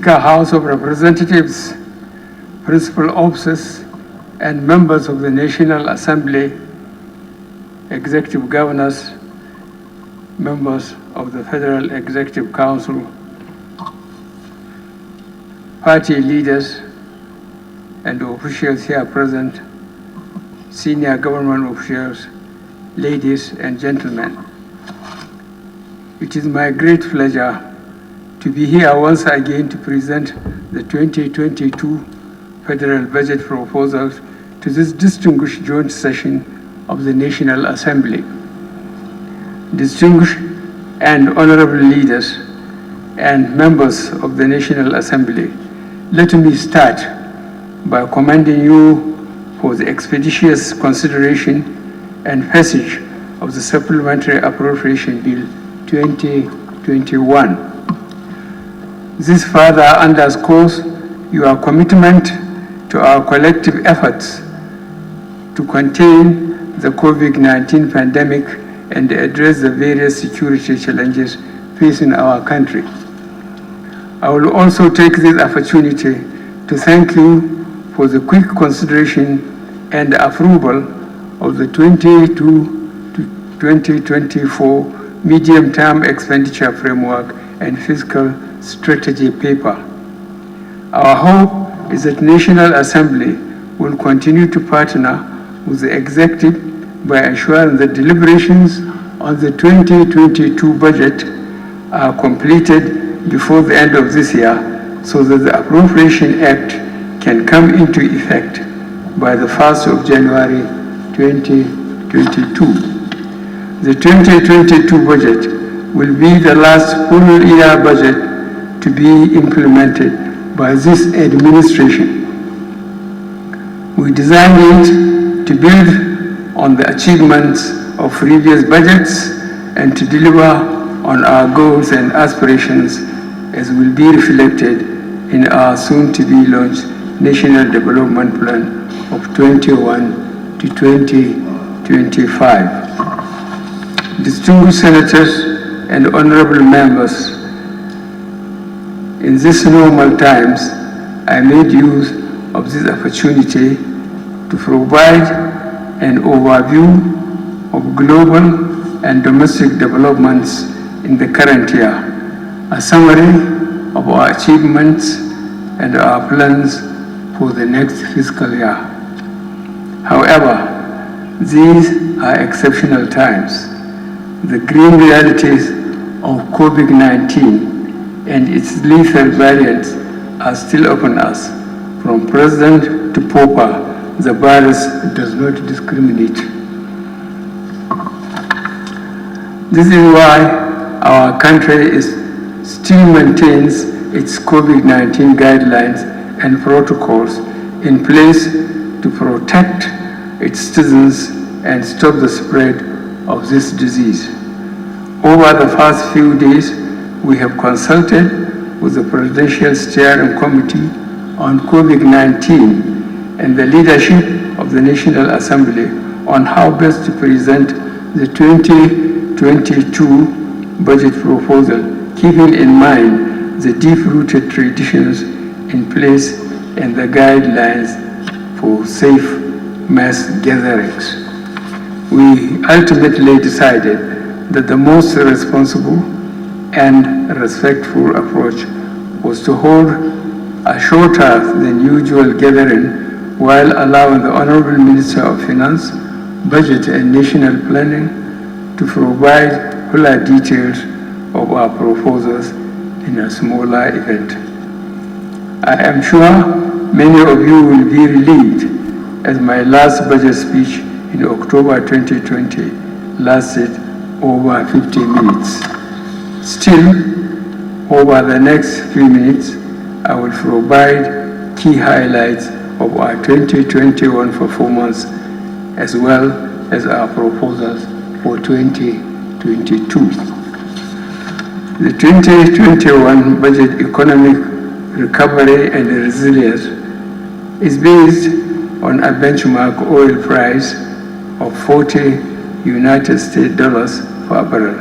Speaker, House of Representatives, principal officers, and members of the National Assembly, executive governors, members of the Federal Executive Council, party leaders, and officials here present, senior government officials, ladies and gentlemen. It is my great pleasure to be here once again to present the 2022 Federal Budget proposals to this distinguished joint session of the National Assembly. Distinguished and honorable leaders and members of the National Assembly, let me start by commending you for the expeditious consideration and passage of the Supplementary Appropriation Bill 2021. This further underscores your commitment to our collective efforts to contain the COVID-19 pandemic and address the various security challenges facing our country. I will also take this opportunity to thank you for the quick consideration and approval of the 2022 to 2024 medium-term expenditure framework and fiscal strategy paper. Our hope is that National Assembly will continue to partner with the executive by ensuring that deliberations on the 2022 budget are completed before the end of this year so that the Appropriation Act can come into effect by the 1st of January 2022. The 2022 budget will be the last full year budget to be implemented by this administration. We designed it to build on the achievements of previous budgets and to deliver on our goals and aspirations as will be reflected in our soon-to-be launched National Development Plan of 21 to 2025. Distinguished senators and honorable members, in these normal times, I made use of this opportunity to provide an overview of global and domestic developments in the current year, a summary of our achievements and our plans for the next fiscal year. However, these are exceptional times. The grim realities of COVID-19 and its lethal variants are still upon us. From president to pauper, the virus does not discriminate. This is why our country still maintains its COVID-19 guidelines and protocols in place to protect its citizens and stop the spread of this disease. Over the past few days, we have consulted with the Presidential Steering Committee on COVID-19 and the leadership of the National Assembly on how best to present the 2022 budget proposal, keeping in mind the deep-rooted traditions in place and the guidelines for safe mass gatherings. We ultimately decided that the most responsible and respectful approach was to hold a shorter than usual gathering while allowing the Honorable Minister of Finance, Budget and National Planning to provide fuller details of our proposals in a smaller event. I am sure many of you will be relieved as my last budget speech in October 2020 lasted over 50 minutes. Still, over the next few minutes, I will provide key highlights of our 2021 performance as well as our proposals for 2022. The 2021 budget economic recovery and resilience is based on a benchmark oil price of $40 United States per barrel,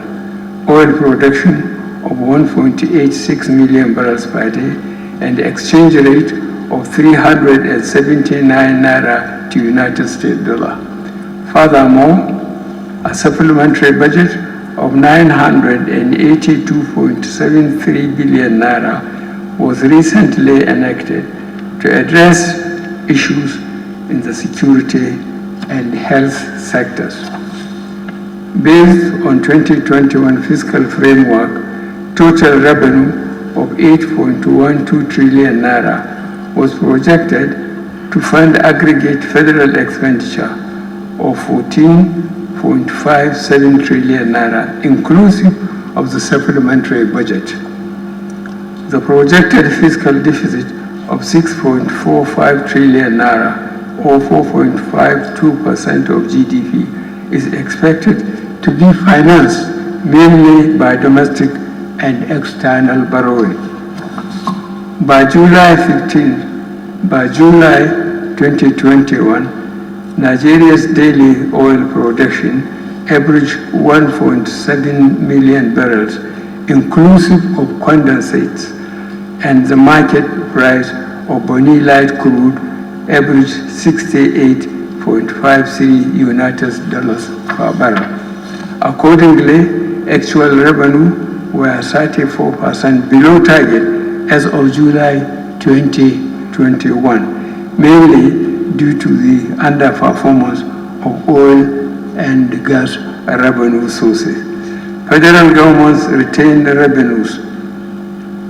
oil production of 1.86 million barrels per day, and exchange rate of 379 naira to United States dollar. Furthermore, a supplementary budget of 982.73 billion naira was recently enacted to address issues in the security and health sectors. Based on 2021 fiscal framework, total revenue of 8.12 trillion naira was projected to fund aggregate federal expenditure of 14.57 trillion naira, inclusive of the supplementary budget. The projected fiscal deficit of 6.45 trillion naira, or 4.52% of GDP, is expected to be financed mainly by domestic and external borrowing. By July 2021, Nigeria's daily oil production averaged 1.7 million barrels, inclusive of condensates, and the market price of Bonny Light crude averaged $68.53 United dollars per barrel. Accordingly, actual revenue were 34% below target as of July 2021, mainly due to the underperformance of oil and gas revenue sources. Federal government's retained revenues,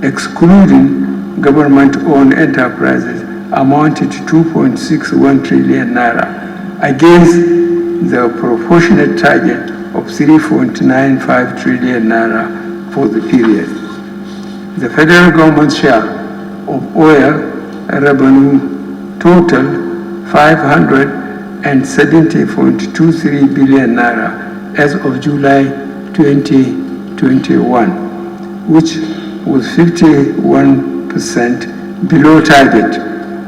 excluding government-owned enterprises, amounted to 2.61 trillion naira against the proportionate target of 3.95 trillion naira for the period. The federal government share of oil revenue totaled 570.23 billion naira as of July 2021, which was 51% below target,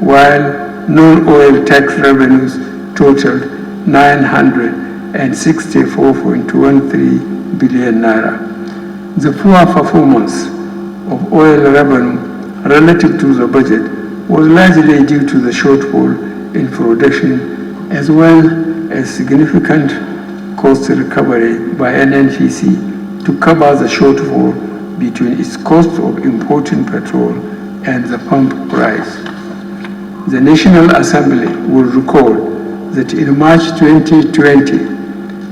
while non-oil tax revenues totaled 964.13 billion naira. The poor performance of oil revenue relative to the budget was largely due to the shortfall in production, as well as significant cost recovery by NNPC to cover the shortfall between its cost of importing petrol and the pump price. The National Assembly will recall that in March 2020,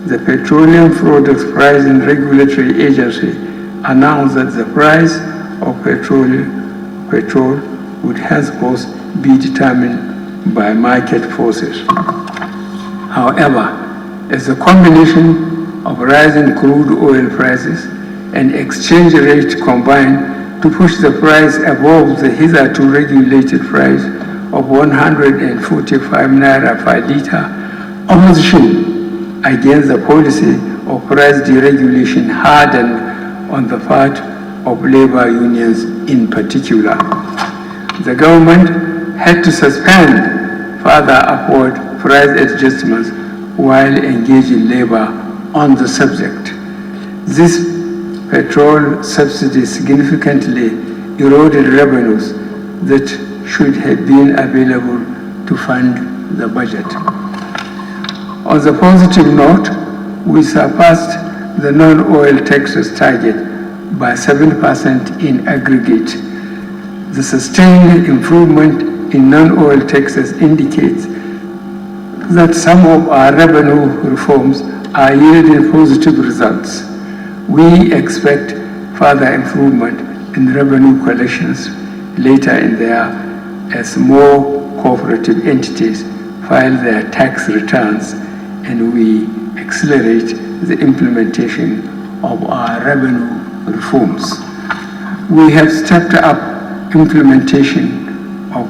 the Petroleum Products Pricing Regulatory Agency announced that the price of petrol would henceforth be determined by market forces. However, as the combination of rising crude oil prices and exchange rate combined to push the price above the hitherto regulated price of 145 naira per liter, opposition against the policy of price deregulation hardened on the part of labor unions in particular. The government had to suspend further upward price adjustments while engaging labor on the subject. This petrol subsidy significantly eroded revenues that should have been available to fund the budget. On the positive note, we surpassed the non-oil taxes target by 7% in aggregate. The sustained improvement in non-oil taxes indicates that some of our revenue reforms are yielding positive results. We expect further improvement in revenue collections later in the year as more cooperative entities file their tax returns and we accelerate the implementation of our revenue reforms. We have stepped up implementation of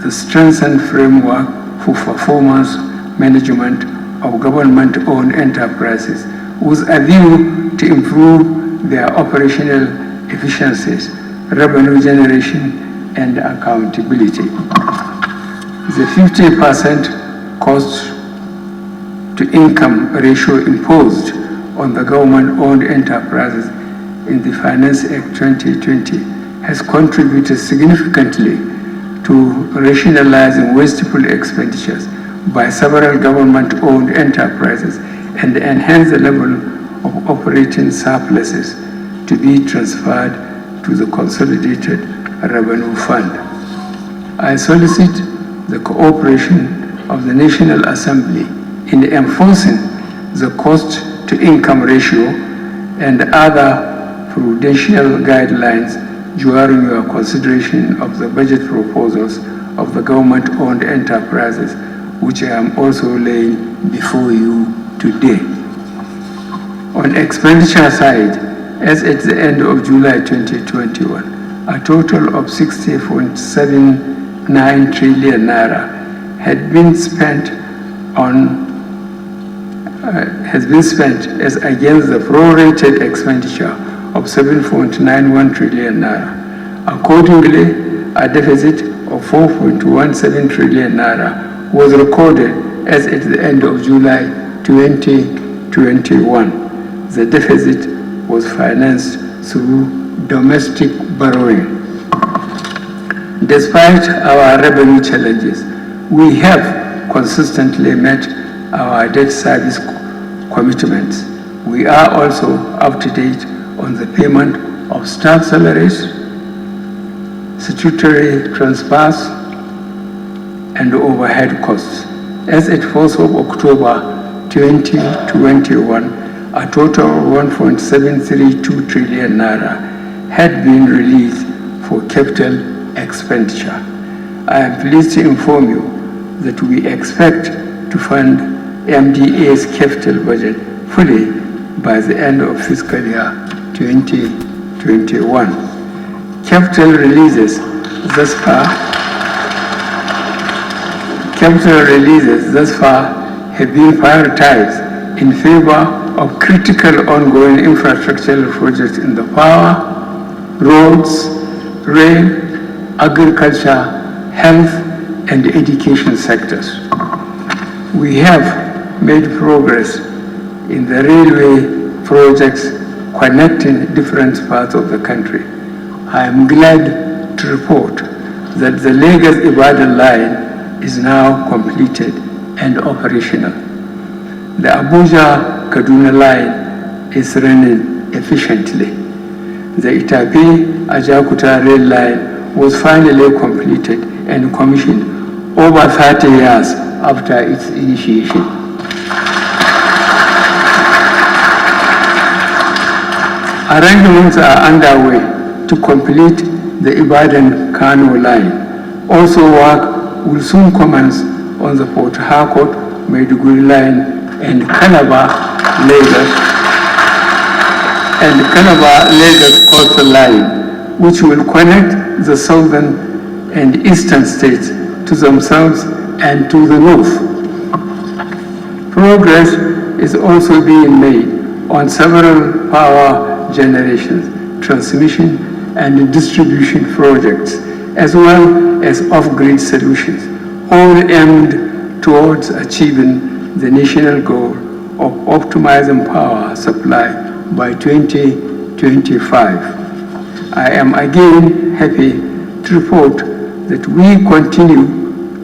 the strengthened framework for performance management of government-owned enterprises with a view to improve their operational efficiencies, revenue generation, and accountability. The 50% cost-to-income ratio imposed on the government-owned enterprises in the Finance Act 2020 has contributed significantly to rationalizing wasteful expenditures by several government-owned enterprises and enhance the level of operating surpluses to be transferred to the Consolidated Revenue Fund. I solicit the cooperation of the National Assembly in enforcing the cost-to-income ratio and other prudential guidelines during your consideration of the budget proposals of the government-owned enterprises, which I am also laying before you today. On expenditure side, as at the end of July 2021, a total of 60.79 trillion naira has been spent as against the prorated expenditure of 7.91 trillion naira. Accordingly, a deficit of 4.17 trillion naira was recorded as at the end of July 2021. The deficit was financed through domestic borrowing. Despite our revenue challenges, we have consistently met our debt service commitments. We are also up to date on the payment of staff salaries, statutory transfers, and overhead costs. As at 4th of October 2021, a total of 1.732 trillion naira had been released for capital expenditure. I am pleased to inform you that we expect to fund MDA's capital budget fully by the end of fiscal year 2021. Capital releases thus far have been prioritized in favor of critical ongoing infrastructural projects in the power, roads, rail, agriculture, health, and education sectors. We have made progress in the railway projects connecting different parts of the country. I am glad to report that the Lagos-Ibadan line is now completed and operational. The Abuja-Kaduna line is running efficiently. The Itape-Ajakuta rail line was finally completed and commissioned over 30 years after its initiation. Arrangements are underway to complete the Ibadan-Kano line. Also, work will soon commence on the Port Harcourt-Maiduguri line and Calabar-Lagos coastal line, which will connect the southern and eastern states to themselves and to the north. Progress is also being made on several power generation, transmission, and distribution projects, as well as off-grid solutions, all aimed towards achieving the national goal of optimizing power supply by 2025. I am again happy to report that we continue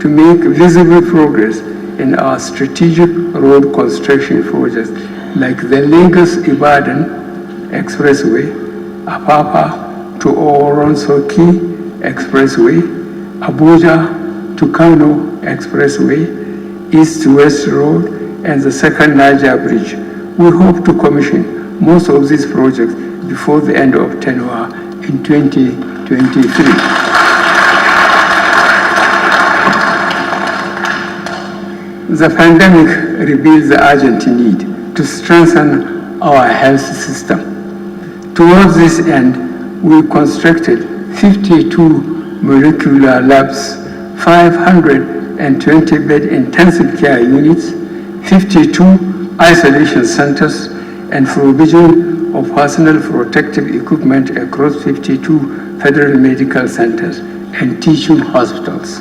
to make visible progress in our strategic road construction projects like the Lagos-Ibadan Expressway, Apapa to Oronsoki Expressway, Abuja to Kano Expressway, East to West Road, and the second Niger Bridge. We hope to commission most of these projects before the end of tenure in 2023. The pandemic reveals the urgent need to strengthen our health system. Towards this end, we constructed 52 molecular labs, 520-bed intensive care units, 52 isolation centers, and provision of personal protective equipment across 52 federal medical centers and teaching hospitals.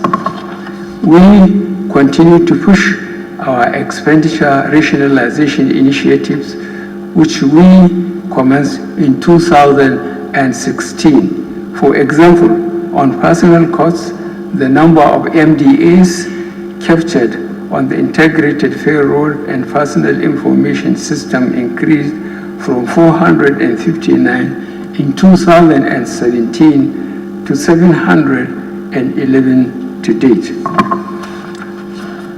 We continue to push our expenditure rationalization initiatives, which we commenced in 2016 For example, on personal costs, the number of MDAs captured on the Integrated Payroll and Personal Information System increased from 459 in 2017 to 711 to date.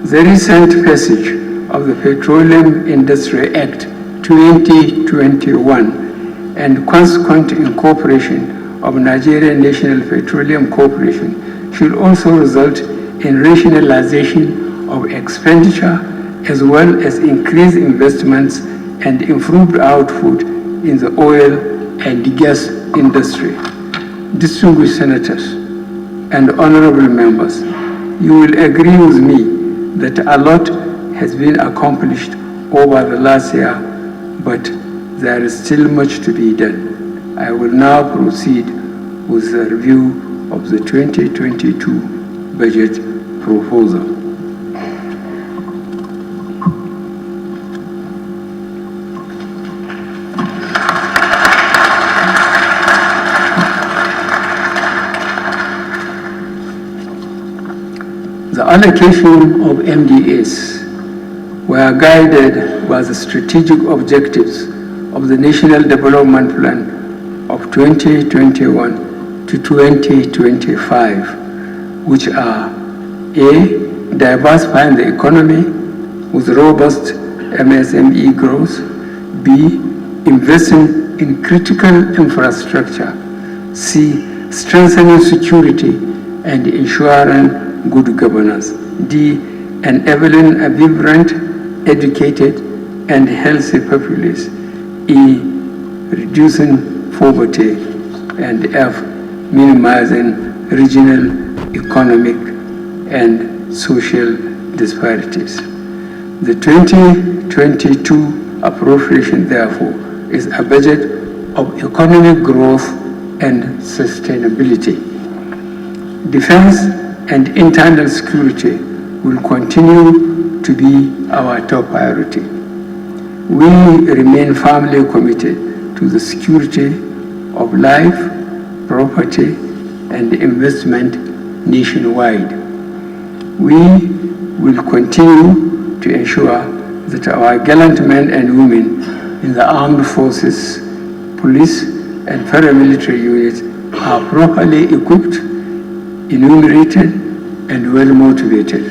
The recent passage of the Petroleum Industry Act 2021 and consequent incorporation of Nigerian National Petroleum Corporation should also result in rationalization of expenditure as well as increased investments and improved output in the oil and gas industry. Distinguished senators and honorable members, you will agree with me that a lot has been accomplished over the last year, but there is still much to be done. I will now proceed with the review of the 2022 budget proposal. The allocation of MDAs were guided by the strategic objectives of the National Development Plan of 2021 to 2025, which are A, diversifying the economy with robust MSME growth, B, investing in critical infrastructure, C, strengthening security and ensuring good governance, D, enabling a vibrant, educated, and healthy populace, E, reducing poverty, and F, minimizing regional, economic, and social disparities. The 2022 appropriation, therefore, is a budget of economic growth and sustainability. Defense and internal security will continue to be our top priority. We remain firmly committed to the security of life, property, and investment nationwide. We will continue to ensure that our gallant men and women in the armed forces, police, and paramilitary units are properly equipped, enumerated, and well motivated.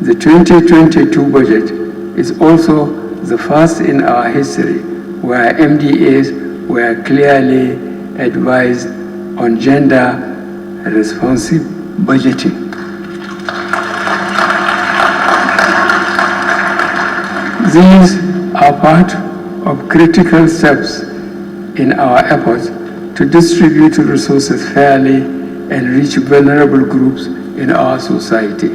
The 2022 budget is also the first in our history where MDAs were clearly advised on gender-responsive budgeting. These are part of critical steps in our efforts to distribute resources fairly and reach vulnerable groups in our society.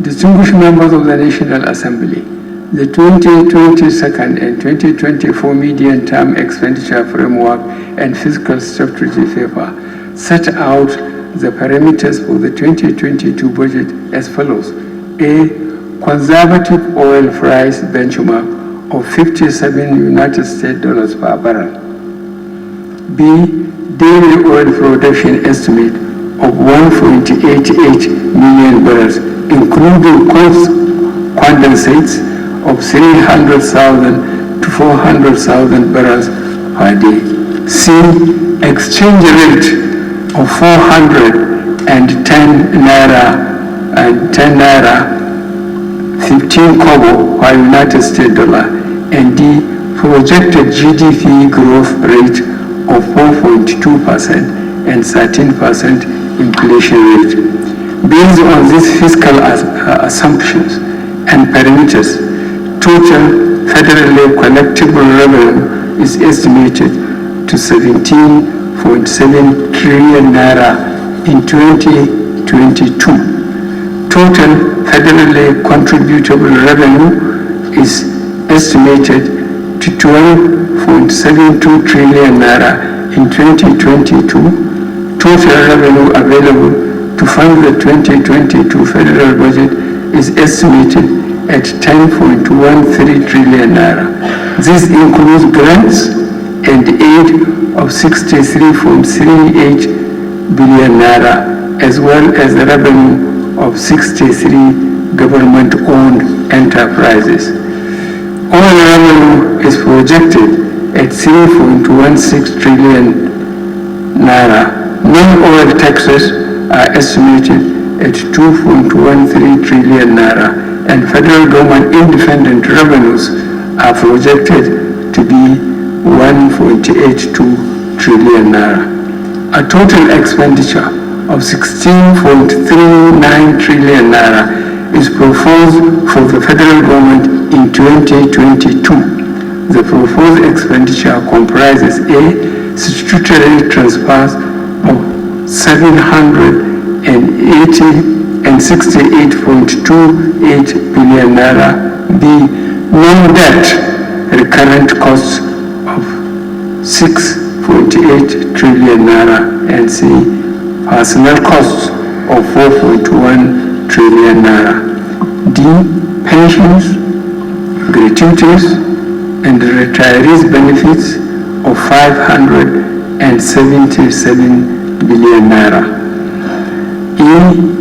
Distinguished members of the National Assembly, the 2022 and 2024 medium-term expenditure framework and fiscal strategy paper set out the parameters for the 2022 budget as follows. A, conservative oil price benchmark of 57 United States dollars per barrel. B, daily oil production estimate of 1.88 million barrels, including condensates of 300,000 to 400,000 barrels per day. C, exchange rate of 410 naira 15 kobo per United States dollar, and D, projected GDP growth rate of 4.2% and 13% inflation rate. Based on these fiscal assumptions and parameters, total federally collectible revenue is estimated to 17.7 trillion naira in 2022. Total federally contributable revenue is estimated to 12.72 trillion naira in 2022. Total revenue available to fund the 2022 federal budget is estimated at 10.13 trillion naira. This includes grants and aid of 63.38 billion naira, as well as the revenue of 63 government-owned enterprises. Oil revenue is projected at 3.16 trillion naira. Non-oil taxes are estimated at 2.13 trillion naira, and federal government independent revenues are projected to be 1.82 trillion naira. A total expenditure of 16.39 trillion naira is proposed for the federal government in 2022. The proposed expenditure comprises A. Statutory transfers of 768.28 billion naira, B. Non-debt recurrent costs of 6.8 trillion naira, and C. Personnel costs of 4.1 trillion naira. D. Pensions, gratuities, and retirees' benefits of 577 billion naira. E.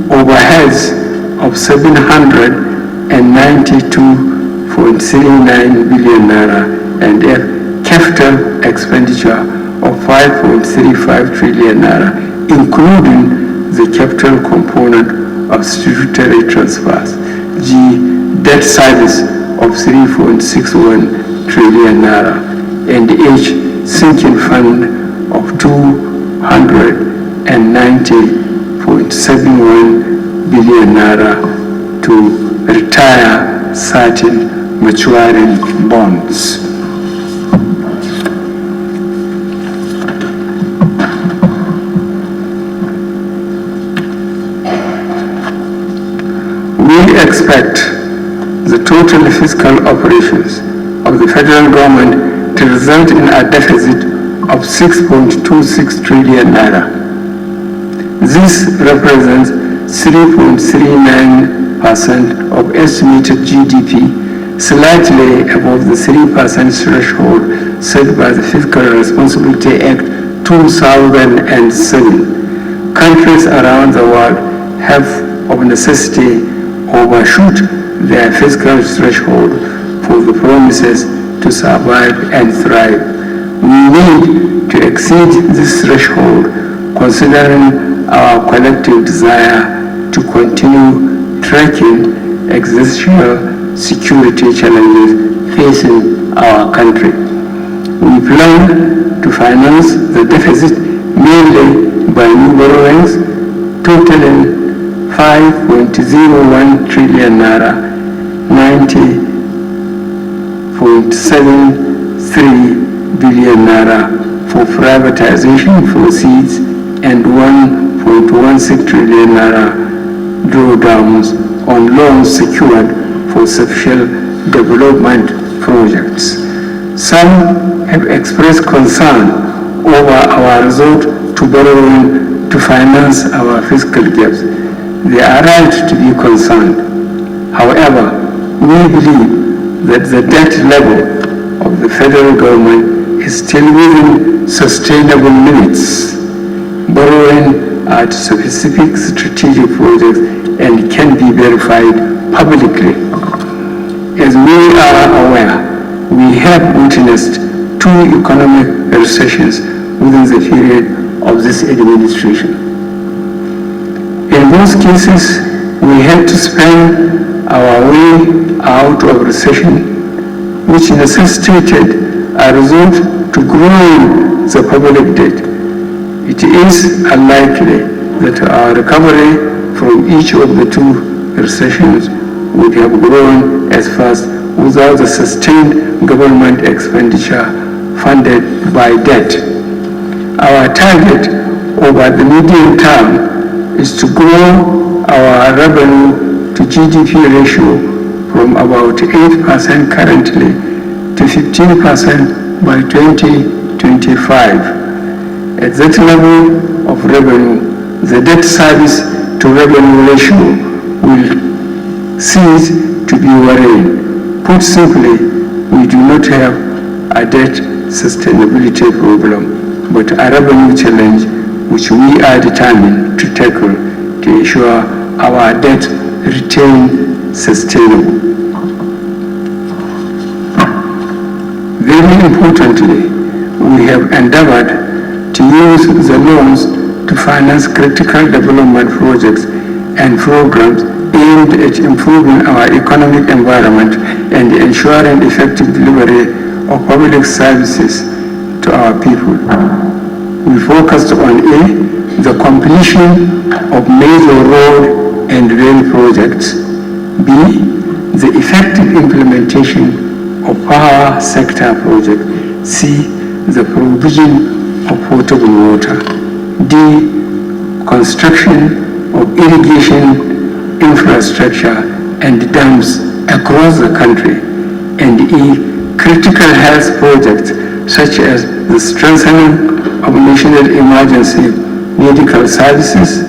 Overheads of 792.39 billion naira, and F. Capital expenditure of 5.35 trillion naira, including the capital component of statutory transfers. G. Debt service of 3.61 trillion naira, and H. Sinking fund of 290.71 billion naira to retire certain maturing bonds. We expect the total fiscal operations of the federal government to result in a deficit of 6.26 trillion naira. This represents 3.39% of estimated GDP, slightly above the 3% threshold set by the Fiscal Responsibility Act 2007. Countries around the world have of necessity overshoot their fiscal threshold for the promises to survive and thrive. We need to exceed this threshold, considering our collective desire to continue tracking existential security challenges facing our country. We plan to finance the deficit mainly by new borrowings totaling 5.01 trillion naira, 90.73 billion naira for privatization proceeds, and 1.16 trillion naira drawdowns on loans secured for social development projects. Some have expressed concern over our resort to borrowing to finance our fiscal gaps. They are right to be concerned. However, we believe that the debt level of the federal government is still within sustainable limits. Borrowing at specific strategic projects and can be verified publicly. As we are aware, we have witnessed 2 economic recessions within the period of this administration. In both cases, we had to spend our way out of recession, which necessitated a resort to growing the public debt. It is unlikely that our recovery from each of the 2 recessions would have grown as fast without the sustained government expenditure funded by debt. Our target over the medium term is to grow our revenue to GDP ratio from about 8% currently to 15% by 2025. At that level of revenue, the debt service to revenue ratio will cease to be worrying. Put simply, we do not have a debt sustainability problem but a revenue challenge which we are determined to tackle to ensure our debt remain sustainable. Very importantly, we have endeavored to use the loans to finance critical development projects and programs aimed at improving our economic environment and ensuring effective delivery of public services to our people. We focused on A, the completion of major road and rail projects, B, the effective implementation of power sector projects, C, the provision of potable water, D, construction of irrigation infrastructure and dams across the country, and E, critical health projects such as the strengthening of national emergency medical services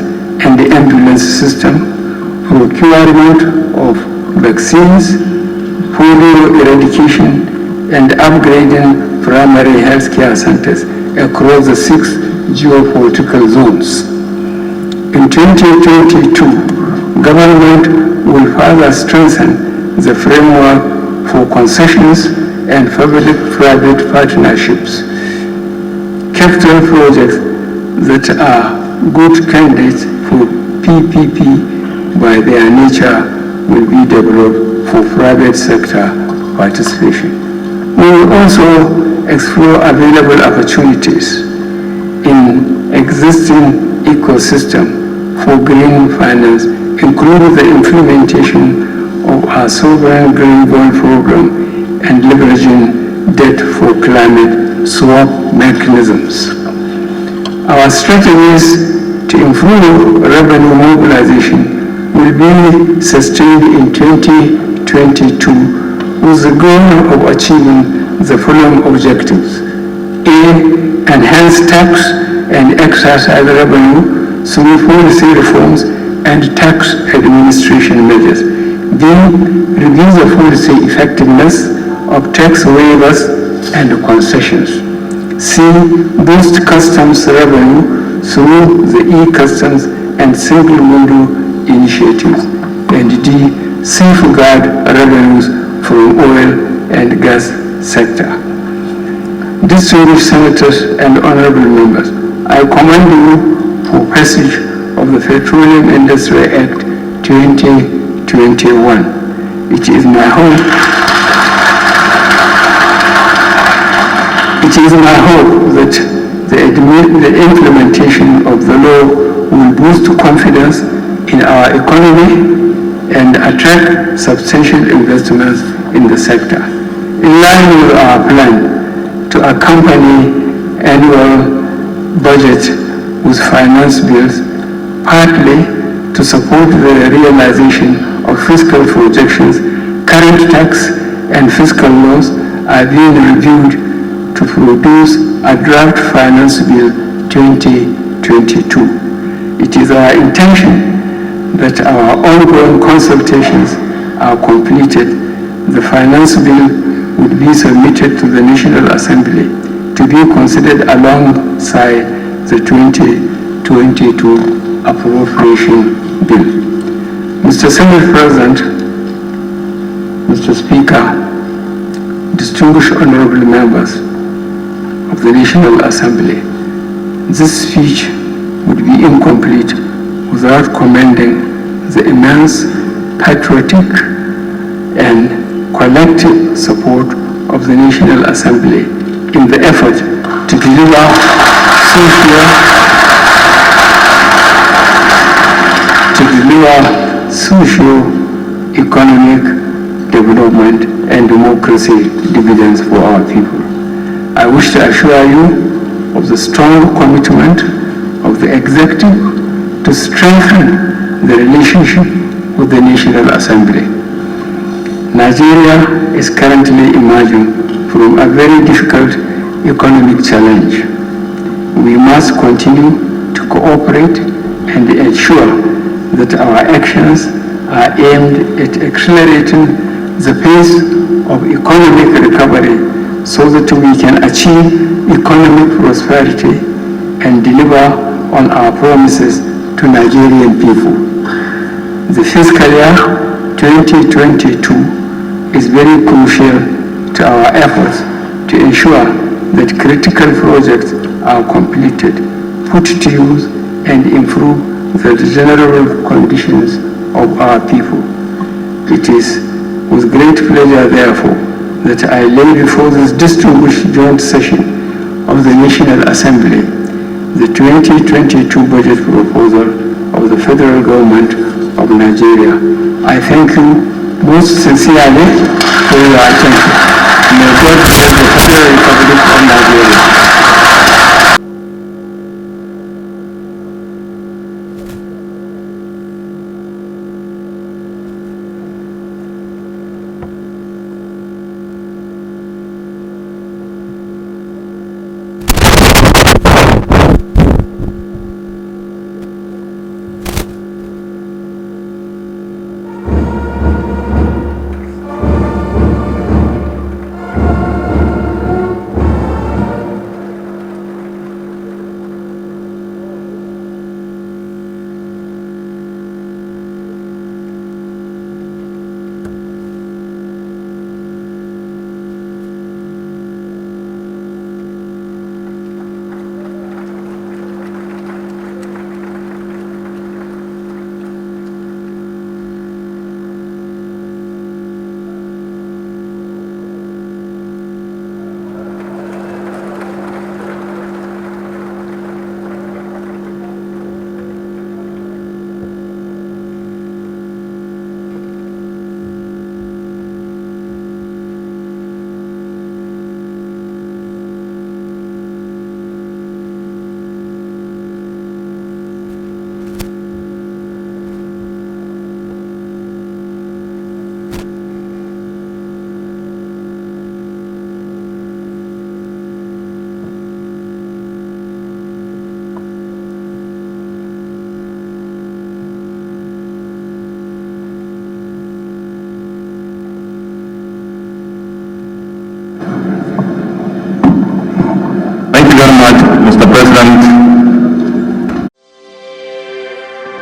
and the ambulance system, procurement of vaccines, polio eradication, and upgrading primary health care centers across the 6 geopolitical zones. In 2022, government will further strengthen the framework for concessions and public-private partnerships. Capital projects that are good candidates for PPP by their nature will be developed for private sector participation. We will also explore available opportunities in existing ecosystem for green finance, including the implementation of our sovereign green bond program and leveraging debt for climate swap mechanisms. Our strategies to improve revenue mobilization will be sustained in 2022 with the goal of achieving the following objectives: A, enhance tax and excise revenue through policy reforms and tax administration measures. B, review the policy effectiveness of tax waivers and concessions. C, boost customs revenue through the e-customs and single window initiatives. And D, safeguard revenues from oil and gas sector. Distinguished senators and honorable members, I commend you for passage of the Petroleum Industry Act 2021. It is my hope that the implementation of the law will boost confidence in our economy and attract substantial investments in the sector. In line with our plan to accompany annual budget with finance bills, partly to support the realization of fiscal projections, current tax and fiscal laws are being reviewed to produce a draft finance bill 2022. It is our intention that our ongoing consultations are completed. The finance bill would be submitted to the National Assembly to be considered alongside the 2022 appropriation bill. Mr. Senate President, Mr. Speaker, distinguished honorable members of the National Assembly, this speech would be incomplete without commending the immense patriotic and collective support of the National Assembly in the effort to deliver socio-economic development and democracy dividends for our people. I wish to assure you of the strong commitment of the executive to strengthen the relationship with the National Assembly. Nigeria is currently emerging from a very difficult economic challenge. We must continue to cooperate and ensure that our actions are aimed at accelerating the pace of economic recovery so that we can achieve economic prosperity and deliver on our promises to Nigerian people. The fiscal year 2022 is very crucial to our efforts to ensure that critical projects are completed, put to use, and improve the general conditions of our people. It is with great pleasure, therefore, that I lay before this distinguished joint session of the National Assembly the 2022 budget proposal of the federal government of Nigeria. I thank you most sincerely for your attention. May God bless the Federal Republic of Nigeria. Mr. President.